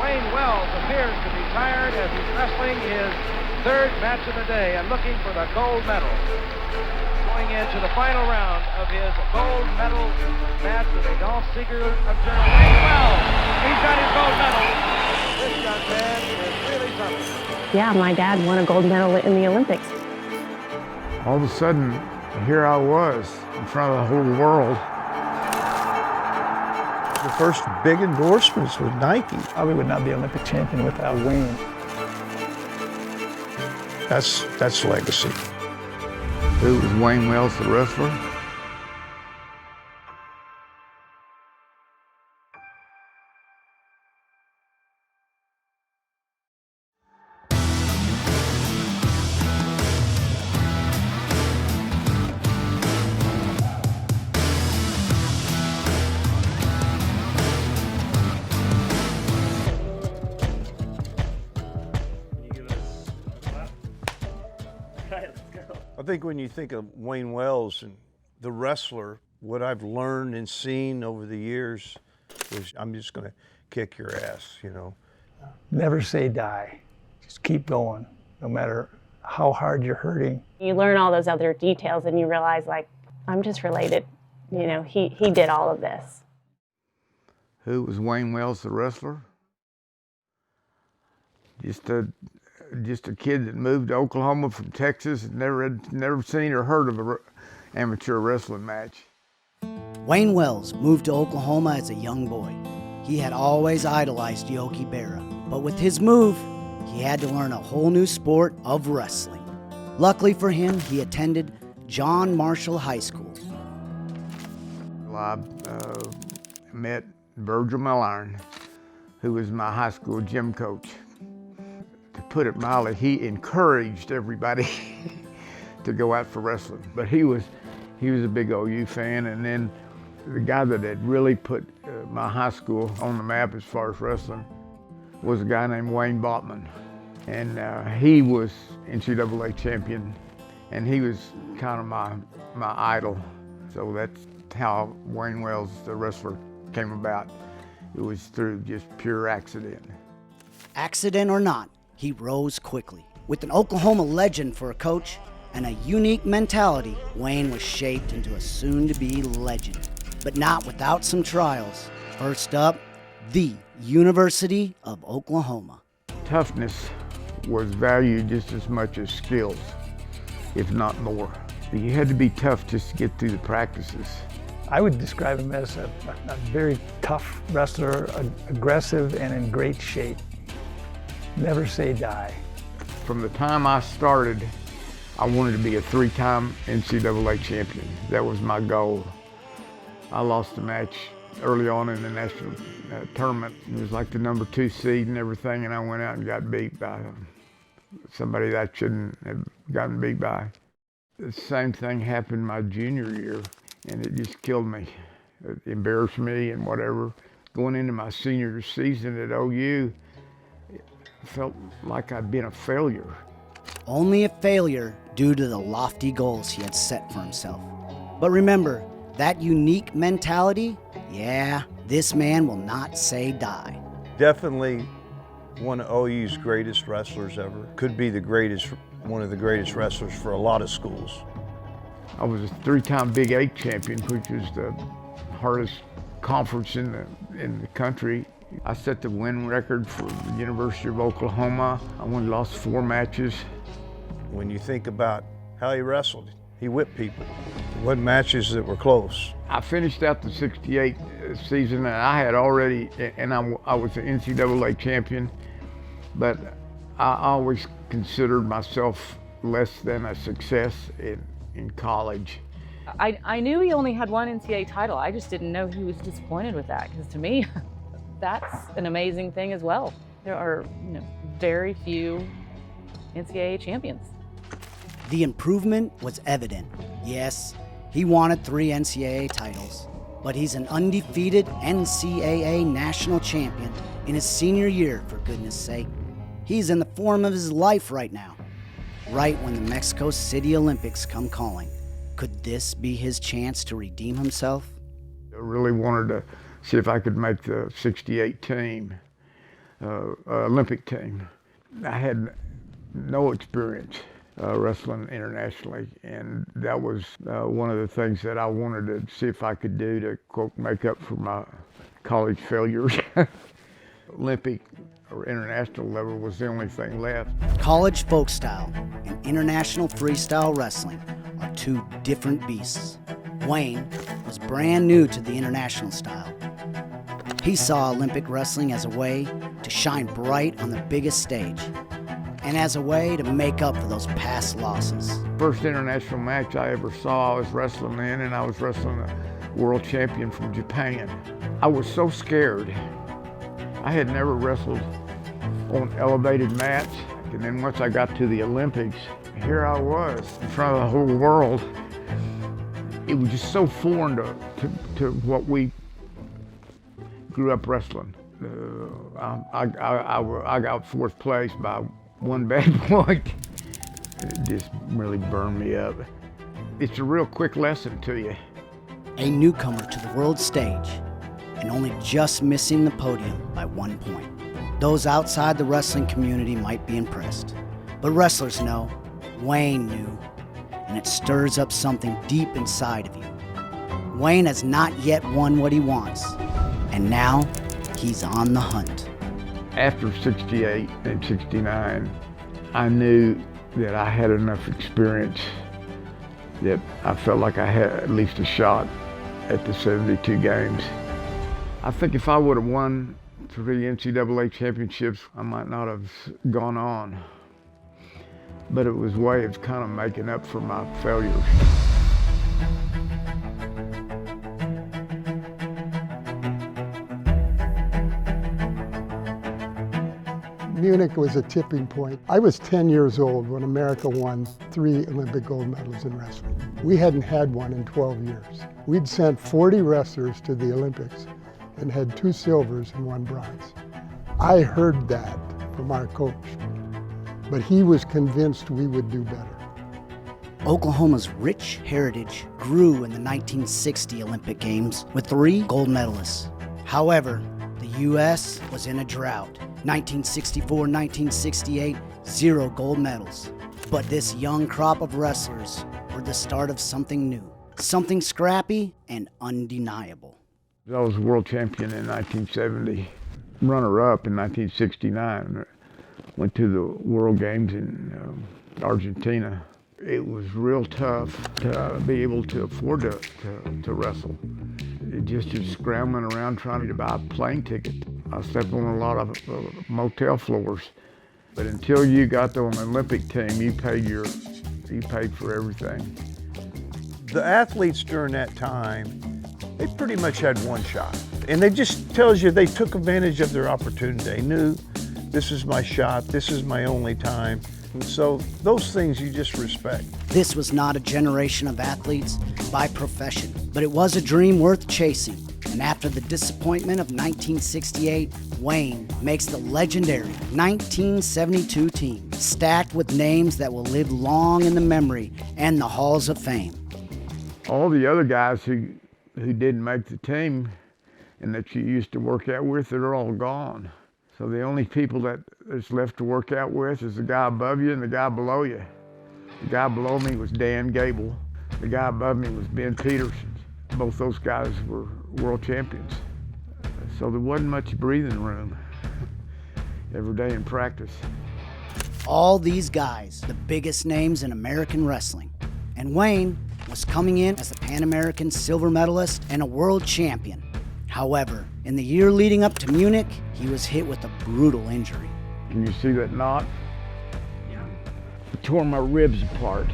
Wayne Wells appears to be tired as he's wrestling his third match of the day and looking for the gold medal. Going into the final round of his gold medal match with Adolph Seeger of Germany. Wayne Wells, he's got his gold medal. This young man is really something. Yeah, my dad won a gold medal in the Olympics. All of a sudden, here I was in front of the whole world. The first big endorsements with Nike. I would not be Olympic champion without Wayne. That's legacy. Who was Wayne Wells, the wrestler? I think when you think of Wayne Wells and the wrestler, what I've learned and seen over the years is I'm just going to kick your ass, you know. Never say die. Just keep going, no matter how hard you're hurting. You learn all those other details and you realize, like, I'm just related. You know, he did all of this. Who was Wayne Wells, the wrestler? Just a kid that moved to Oklahoma from Texas and never seen or heard of an amateur wrestling match. Wayne Wells moved to Oklahoma as a young boy. He had always idolized Yogi Berra, but with his move, he had to learn a whole new sport of wrestling. Luckily for him, he attended John Marshall High School. I met Virgil Milliron, who was my high school gym coach. To put it mildly, he encouraged everybody to go out for wrestling. But he was a big OU fan, and then the guy that had really put my high school on the map as far as wrestling was a guy named Wayne Botman. And he was NCAA champion, and he was kind of my idol. So that's how Wayne Wells, the wrestler, came about. It was through just pure accident. Accident or not, he rose quickly. With an Oklahoma legend for a coach and a unique mentality, Wayne was shaped into a soon-to-be legend, but not without some trials. First up, the University of Oklahoma. Toughness was valued just as much as skills, if not more. You had to be tough just to get through the practices. I would describe him as a very tough wrestler, aggressive and in great shape. Never say die. From the time I started, I wanted to be a three-time NCAA champion. That was my goal. I lost a match early on in the national tournament. It was like the number 2 seed and everything, and I went out and got beat by somebody that I shouldn't have gotten beat by. The same thing happened my junior year, and it just killed me. It embarrassed me and whatever. Going into my senior season at OU, felt like I'd been a failure. Only a failure due to the lofty goals he had set for himself. But remember, that unique mentality, yeah, this man will not say die. Definitely one of OU's greatest wrestlers ever. Could be one of the greatest wrestlers for a lot of schools. I was a 3-time Big 8 champion, which was the hardest conference in the country. I set the win record for the University of Oklahoma. I only lost 4 matches. When you think about how he wrestled, he whipped people. It wasn't matches that were close. I finished out the '68 season, and I had already, and I was an NCAA champion, but I always considered myself less than a success in college. I knew he only had 1 NCAA title. I just didn't know he was disappointed with that, because to me, that's an amazing thing as well. There are very few NCAA champions. The improvement was evident. Yes, he wanted 3 NCAA titles, but he's an undefeated NCAA national champion in his senior year, for goodness sake. He's in the form of his life right now, right when the Mexico City Olympics come calling. Could this be his chance to redeem himself? I really wanted to see if I could make the '68 team, Olympic team. I had no experience wrestling internationally, and that was one of the things that I wanted to see if I could do to, quote, make up for my college failures. Olympic or international level was the only thing left. College folk style and international freestyle wrestling are two different beasts. Wayne was brand new to the international style. He saw Olympic wrestling as a way to shine bright on the biggest stage and as a way to make up for those past losses. First international match I ever saw, I was wrestling in, and I was wrestling a world champion from Japan. I was so scared. I had never wrestled on elevated mats, and then once I got to the Olympics, here I was in front of the whole world. It was just so foreign to what we grew up wrestling. I got fourth place by one bad point. It just really burned me up. It's a real quick lesson to you. A newcomer to the world stage and only just missing the podium by 1 point. Those outside the wrestling community might be impressed, but wrestlers know, Wayne knew, and it stirs up something deep inside of you. Wayne has not yet won what he wants, and now he's on the hunt. After '68 and '69, I knew that I had enough experience that I felt like I had at least a shot at the 72 games. I think if I would have won 3 NCAA championships, I might not have gone on. But it was a way of kind of making up for my failures. Munich was a tipping point. I was 10 years old when America won 3 Olympic gold medals in wrestling. We hadn't had one in 12 years. We'd sent 40 wrestlers to the Olympics and had 2 silvers and 1 bronze. I heard that from our coach, but he was convinced we would do better. Oklahoma's rich heritage grew in the 1960 Olympic Games with 3 gold medalists. However, the U.S. was in a drought. 1964, 1968, 0 gold medals. But this young crop of wrestlers were the start of something new, something scrappy and undeniable. I was world champion in 1970, runner-up in 1969. Went to the World Games in Argentina. It was real tough to be able to afford to wrestle. It just scrambling around trying to buy a plane ticket. I slept on a lot of motel floors. But until you got on the Olympic team, you paid for everything. The athletes during that time, they pretty much had one shot. And it just tells you they took advantage of their opportunity. They knew this is my shot, this is my only time. And so those things you just respect. This was not a generation of athletes by profession, but it was a dream worth chasing. And after the disappointment of 1968, Wayne makes the legendary 1972 team, stacked with names that will live long in the memory and the halls of fame. All the other guys who didn't make the team and that you used to work out with, they're all gone. So the only people that's left to work out with is the guy above you and the guy below you. The guy below me was Dan Gable. The guy above me was Ben Peterson. Both those guys were world champions. So there wasn't much breathing room every day in practice. All these guys, the biggest names in American wrestling. And Wayne was coming in as a Pan American silver medalist and a world champion. However, in the year leading up to Munich, he was hit with a brutal injury. Can you see that knot? I tore my ribs apart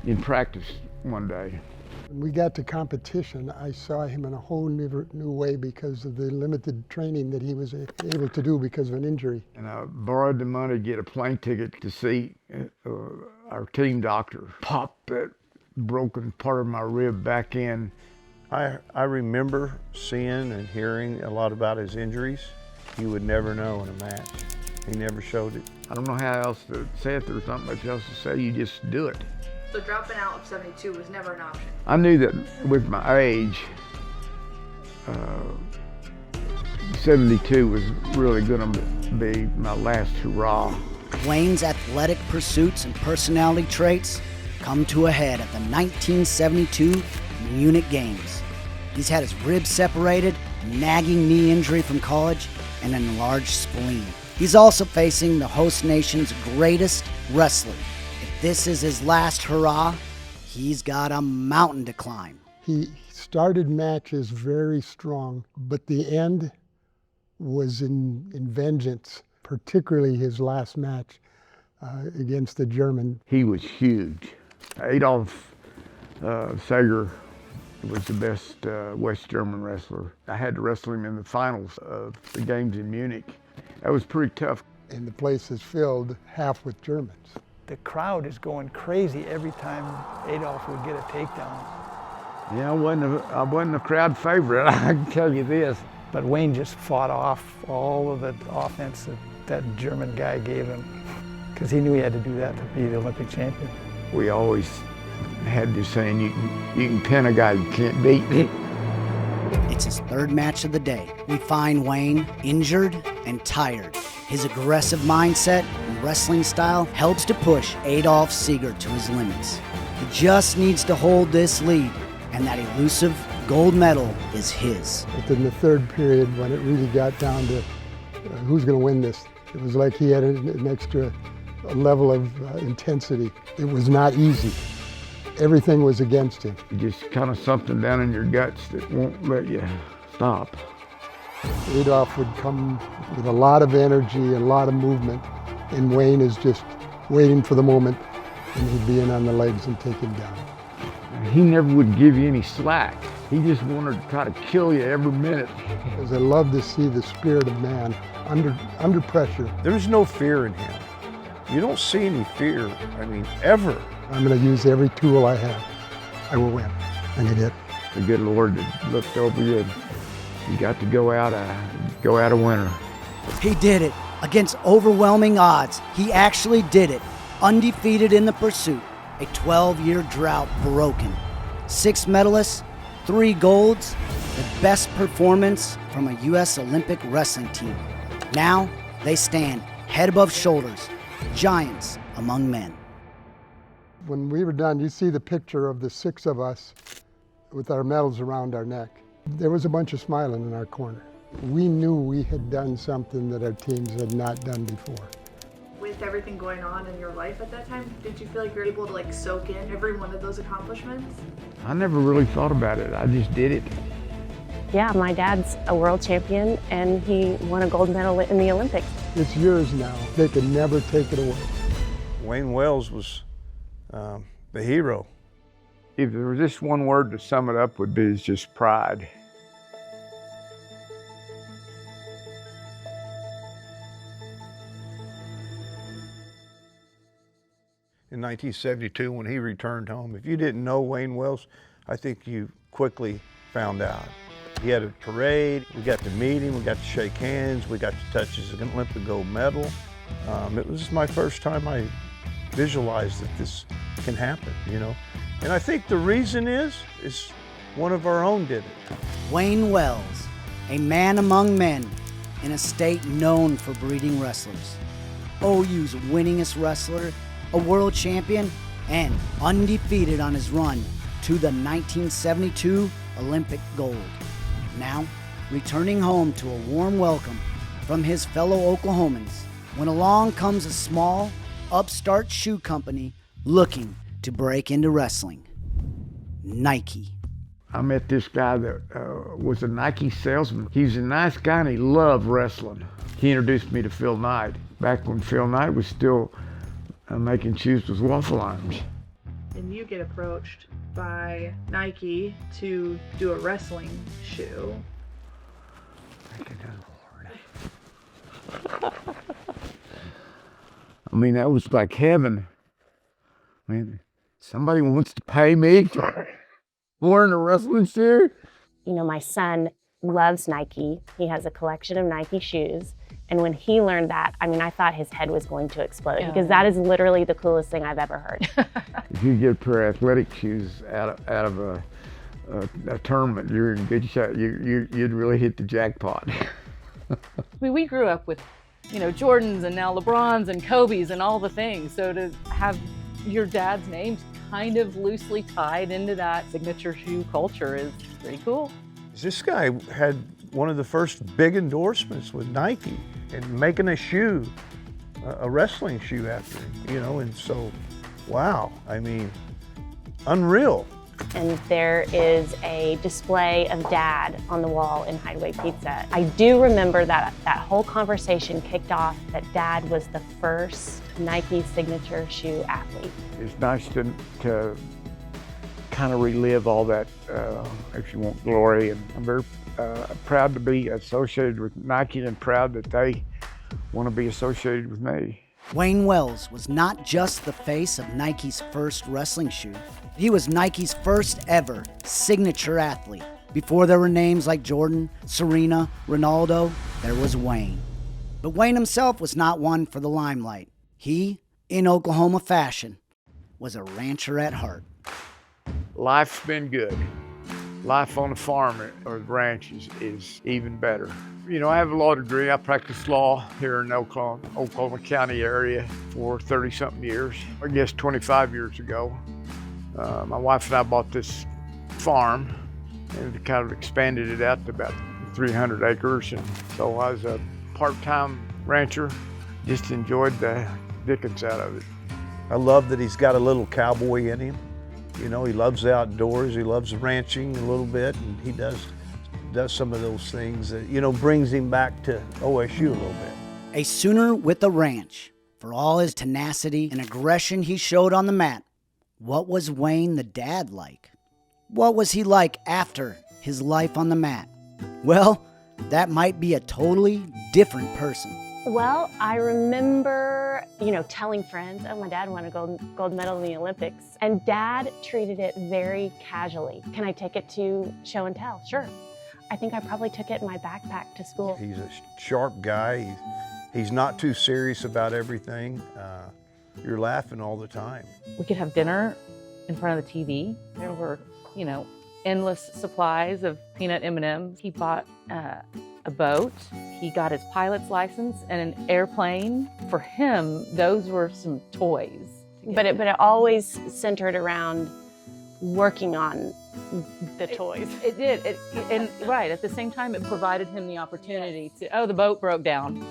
in practice one day. When we got to competition, I saw him in a whole new way because of the limited training that he was able to do because of an injury. And I borrowed the money to get a plane ticket to see our team doctor. Pop that broken part of my rib back in. I remember seeing and hearing a lot about his injuries. You would never know in a match. He never showed it. I don't know how else to say it. There's not much else to say. You just do it. So dropping out of 72 was never an option. I knew that with my age, 72 was really going to be my last hurrah. Wayne's athletic pursuits and personality traits come to a head at the 1972 Munich Games. He's had his ribs separated, nagging knee injury from college, and an enlarged spleen. He's also facing the host nation's greatest wrestler. If this is his last hurrah, he's got a mountain to climb. He started matches very strong, but the end was in vengeance, particularly his last match against the German. He was huge. Adolf Sager was the best West German wrestler. I had to wrestle him in the finals of the games in Munich. That was pretty tough. And the place is filled half with Germans. The crowd is going crazy every time Adolf would get a takedown. Yeah, I wasn't a crowd favorite, I can tell you this. But Wayne just fought off all of the offense that German guy gave him, because he knew he had to do that to be the Olympic champion. We always had this saying, you can pin a guy you can't beat. It's his third match of the day. We find Wayne injured and tired. His aggressive mindset and wrestling style helps to push Adolf Seger to his limits. He just needs to hold this lead, and that elusive gold medal is his. But in the third period, when it really got down to who's going to win this, it was like he had an extra level of intensity. It was not easy. Everything was against him. Just kind of something down in your guts that won't let you stop. Adolf would come with a lot of energy and a lot of movement, and Wayne is just waiting for the moment, and he'd be in on the legs and take him down. He never would give you any slack. He just wanted to try to kill you every minute. Because I love to see the spirit of man under pressure. There's no fear in him. You don't see any fear, I mean, ever. I'm going to use every tool I have. I will win. And he did. The good Lord that looked over you. You got to go out a winner. He did it. Against overwhelming odds, he actually did it. Undefeated in the pursuit. A 12-year drought broken. 6 medalists, 3 golds, the best performance from a U.S. Olympic wrestling team. Now they stand head above shoulders, giants among men. When we were done, you see the picture of the 6 of us with our medals around our neck. There was a bunch of smiling in our corner. We knew we had done something that our teams had not done before. With everything going on in your life at that time, did you feel like you were able to soak in every one of those accomplishments? I never really thought about it. I just did it. Yeah, my dad's a world champion and he won a gold medal in the Olympics. It's yours now. They can never take it away. Wayne Wells was the hero. If there was just one word to sum it up, would be it's just pride. In 1972, when he returned home, if you didn't know Wayne Wells, I think you quickly found out. He had a parade, we got to meet him, we got to shake hands, we got to touch his Olympic gold medal. It was my first time I visualized that this can happen, you know. And I think the reason is one of our own did it. Wayne Wells, a man among men in a state known for breeding wrestlers. OU's winningest wrestler, a world champion, and undefeated on his run to the 1972 Olympic gold. Now, returning home to a warm welcome from his fellow Oklahomans, when along comes a small, upstart shoe company looking to break into wrestling. Nike. I met this guy that was a Nike salesman. He was a nice guy and he loved wrestling. He introduced me to Phil Knight, back when Phil Knight was still making shoes with waffle irons. And you get approached by Nike to do a wrestling shoe. I mean, that was like heaven. I mean, somebody wants to pay me for wearing a wrestling shoe? You know, my son loves Nike. He has a collection of Nike shoes. And when he learned that, I mean, I thought his head was going to explode because Yeah. that is literally the coolest thing I've ever heard. If you get a pair of athletic shoes out of a tournament, you're in good shape. You'd really hit the jackpot. I mean, we grew up with, you know, Jordans and now LeBrons and Kobe's and all the things. So to have your dad's name kind of loosely tied into that signature shoe culture is pretty cool. This guy had one of the first big endorsements with Nike and making a shoe, a wrestling shoe after him, you know, and so, wow, I mean, unreal. And there is a display of Dad on the wall in Hideaway Pizza. I do remember that whole conversation kicked off that Dad was the first Nike signature shoe athlete. It's nice to kind of relive all that, if you want, glory. And I'm very proud to be associated with Nike and proud that they want to be associated with me. Wayne Wells was not just the face of Nike's first wrestling shoe. He was Nike's first ever signature athlete. Before there were names like Jordan, Serena, Ronaldo, there was Wayne. But Wayne himself was not one for the limelight. He, in Oklahoma fashion, was a rancher at heart. Life's been good. Life on the farm or the ranch is even better. You know, I have a law degree. I practiced law here in Oklahoma County area for 30-something years. I guess 25 years ago. My wife and I bought this farm and kind of expanded it out to about 300 acres. And so I was a part-time rancher, just enjoyed the dickens out of it. I love that he's got a little cowboy in him. You know, he loves the outdoors, he loves ranching a little bit, and he does some of those things that, you know, brings him back to OSU a little bit. A Sooner with a ranch. For all his tenacity and aggression he showed on the mat, what was Wayne the dad like? What was he like after his life on the mat? Well, that might be a totally different person. Well, I remember, you know, telling friends, oh, my dad won a gold medal in the Olympics. And Dad treated it very casually. Can I take it to show and tell? Sure. I think I probably took it in my backpack to school. He's a sharp guy. He's not too serious about everything. You're laughing all the time. We could have dinner in front of the TV. There were, you know, endless supplies of peanut M&Ms. He bought a boat. He got his pilot's license and an airplane. For him, those were some toys. But it always centered around working on the toys. It did. And right, at the same time, it provided him the opportunity to, oh, the boat broke down.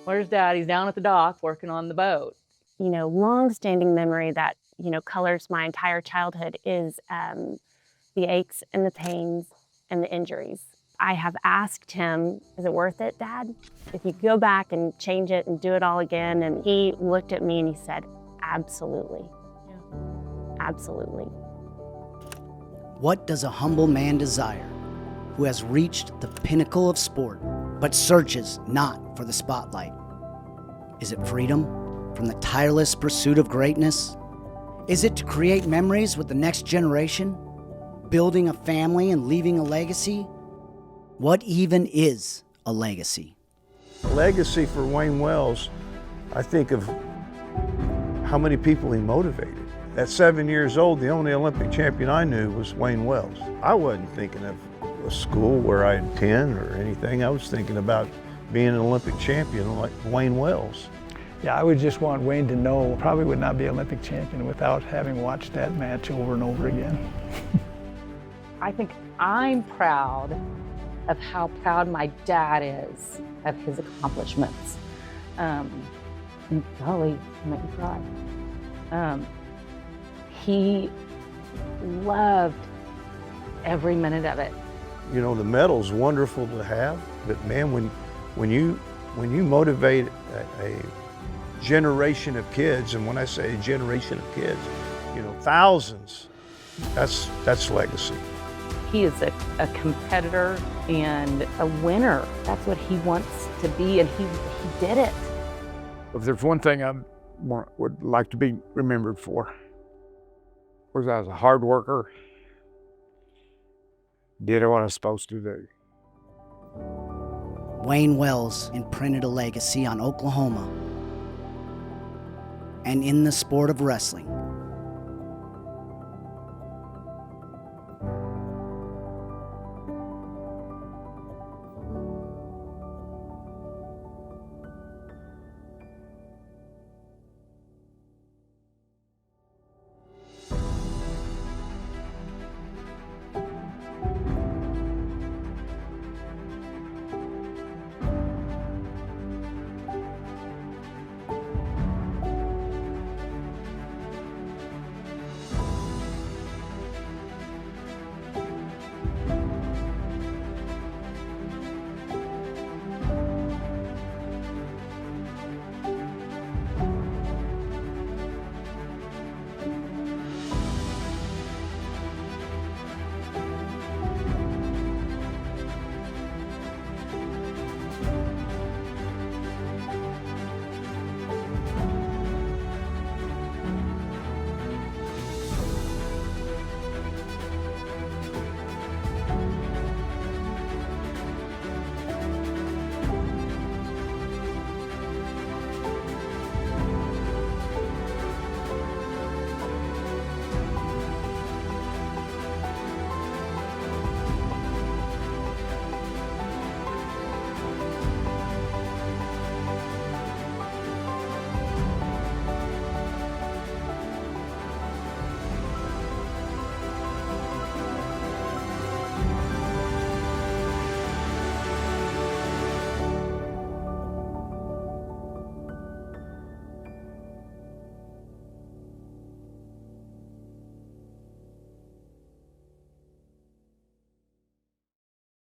Where's Dad? He's down at the dock working on the boat. You know, long-standing memory that, you know, colors my entire childhood is the aches and the pains and the injuries. I have asked him, is it worth it, Dad? If you go back and change it and do it all again, and he looked at me and he said, absolutely. Yeah. Absolutely. What does a humble man desire who has reached the pinnacle of sport but searches not for the spotlight? Is it freedom from the tireless pursuit of greatness? Is it to create memories with the next generation? Building a family and leaving a legacy? What even is a legacy? Legacy for Wayne Wells, I think of how many people he motivated. At 7 years old, the only Olympic champion I knew was Wayne Wells. I wasn't thinking of a school where I'd attend or anything. I was thinking about being an Olympic champion like Wayne Wells. Yeah, I would just want Wayne to know, probably would not be Olympic champion without having watched that match over and over again. I think I'm proud of how proud my dad is of his accomplishments. And golly, it make me cry. He loved every minute of it. You know, the medal's wonderful to have, but man, when you motivate a generation of kids, and when I say a generation of kids, you know, thousands, that's legacy. He is a competitor and a winner. That's what he wants to be, and he did it. If there's one thing I would like to be remembered for, was I was a hard worker, did what I was supposed to do. Wayne Wells imprinted a legacy on Oklahoma and in the sport of wrestling